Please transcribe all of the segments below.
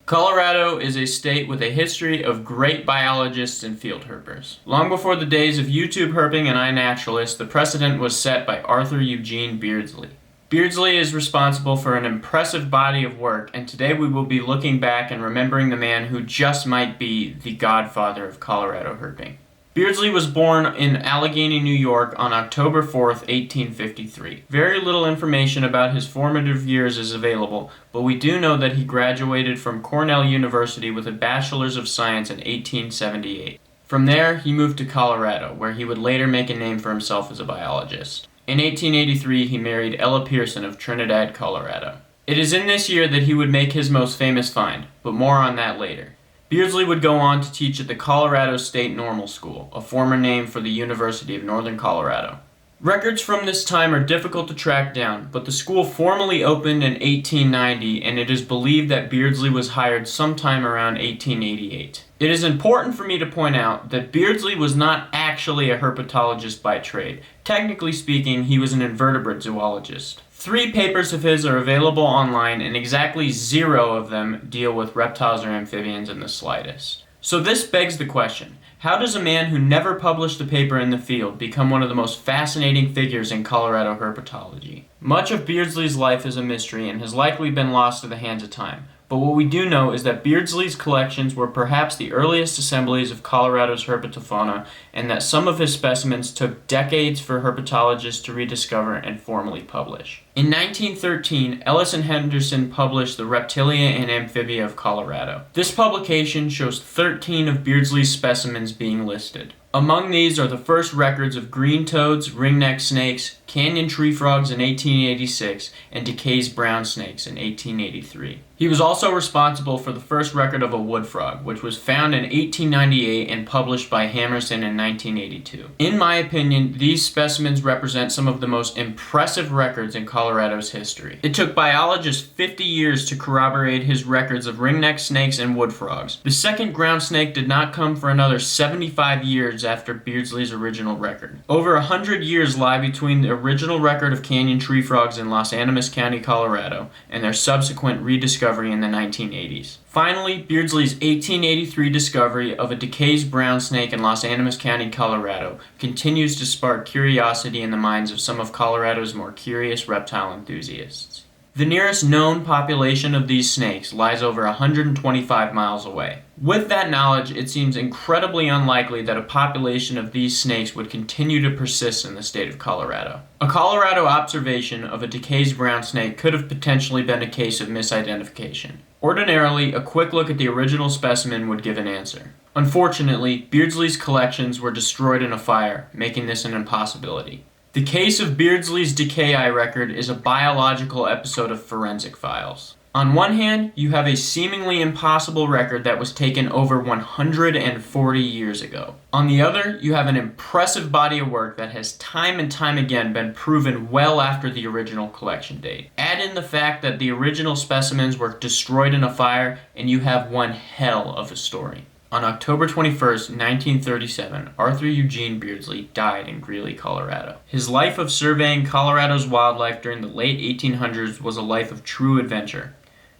Colorado is a state with a history of great biologists and field herpers. Long before the days of YouTube herping and iNaturalist, the precedent was set by Arthur Eugene Beardsley. Beardsley is responsible for an impressive body of work, and today we will be looking back and remembering the man who just might be the godfather of Colorado herping. Beardsley was born in Allegheny, New York on October 4th, 1853. Very little information about his formative years is available, but we do know that he graduated from Cornell University with a Bachelor's of Science in 1878. From there, he moved to Colorado, where he would later make a name for himself as a biologist. In 1883, he married Ella Pearson of Trinidad, Colorado. It is in this year that he would make his most famous find, but more on that later. Beardsley would go on to teach at the Colorado State Normal School, a former name for the University of Northern Colorado. Records from this time are difficult to track down, but the school formally opened in 1890, and it is believed that Beardsley was hired sometime around 1888. It is important for me to point out that Beardsley was not actually a herpetologist by trade. Technically speaking, he was an invertebrate zoologist. 3 papers of his are available online, and exactly 0 of them deal with reptiles or amphibians in the slightest. So this begs the question, how does a man who never published a paper in the field become one of the most fascinating figures in Colorado herpetology? Much of Beardsley's life is a mystery and has likely been lost to the hands of time. But what we do know is that Beardsley's collections were perhaps the earliest assemblies of Colorado's herpetofauna, and that some of his specimens took decades for herpetologists to rediscover and formally publish. In 1913, Ellis and Henderson published The Reptilia and Amphibia of Colorado. This publication shows 13 of Beardsley's specimens being listed. Among these are the first records of green toads, ringneck snakes, canyon tree frogs in 1886, and DeKay's brown snakes in 1883. He was also responsible for the first record of a wood frog, which was found in 1898 and published by Hammerson in 1982. In my opinion, these specimens represent some of the most impressive records in Colorado's history. It took biologists 50 years to corroborate his records of ringneck snakes and wood frogs. The second ground snake did not come for another 75 years after Beardsley's original record. Over 100 years lie between the original record of canyon tree frogs in Los Animas County, Colorado, and their subsequent rediscovery in the 1980s. Finally, Beardsley's 1883 discovery of a DeKay's brown snake in Los Animas County, Colorado, continues to spark curiosity in the minds of some of Colorado's more curious reptile enthusiasts. The nearest known population of these snakes lies over 125 miles away. With that knowledge, it seems incredibly unlikely that a population of these snakes would continue to persist in the state of Colorado. A Colorado observation of a DeKay's brown snake could have potentially been a case of misidentification. Ordinarily, a quick look at the original specimen would give an answer. Unfortunately, Beardsley's collections were destroyed in a fire, making this an impossibility. The case of Beardsley's DeKay record is a biological episode of Forensic Files. On one hand, you have a seemingly impossible record that was taken over 140 years ago. On the other, you have an impressive body of work that has time and time again been proven well after the original collection date. Add in the fact that the original specimens were destroyed in a fire, and you have one hell of a story. On October 21st, 1937, Arthur Eugene Beardsley died in Greeley, Colorado. His life of surveying Colorado's wildlife during the late 1800s was a life of true adventure.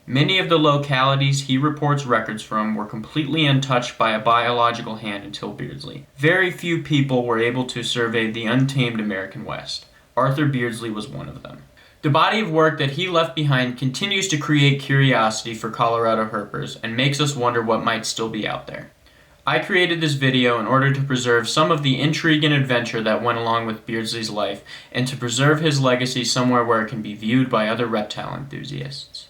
Many of the localities he reports records from were completely untouched by a biological hand until Beardsley. Very few people were able to survey the untamed American West. Arthur Beardsley was one of them. The body of work that he left behind continues to create curiosity for Colorado herpers and makes us wonder what might still be out there. I created this video in order to preserve some of the intrigue and adventure that went along with Beardsley's life, and to preserve his legacy somewhere where it can be viewed by other reptile enthusiasts.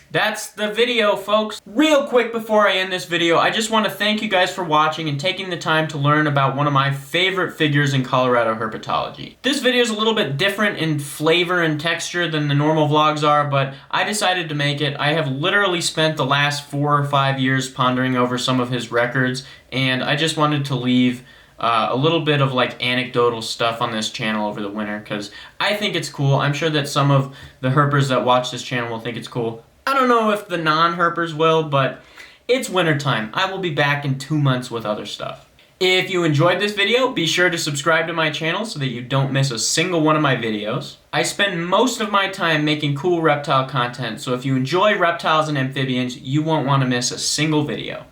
That's the video, folks. Real quick before I end this video, I just want to thank you guys for watching and taking the time to learn about one of my favorite figures in Colorado herpetology. This video is a little bit different in flavor and texture than the normal vlogs are, but I decided to make it. I have literally spent the last 4 or 5 years pondering over some of his records, and I just wanted to leave a little bit of like anecdotal stuff on this channel over the winter because I think it's cool. I'm sure that some of the herpers that watch this channel will think it's cool. I don't know if the non-herpers will, but it's wintertime. I will be back in 2 months with other stuff. If you enjoyed this video, be sure to subscribe to my channel so that you don't miss a single one of my videos. I spend most of my time making cool reptile content, so if you enjoy reptiles and amphibians, you won't want to miss a single video.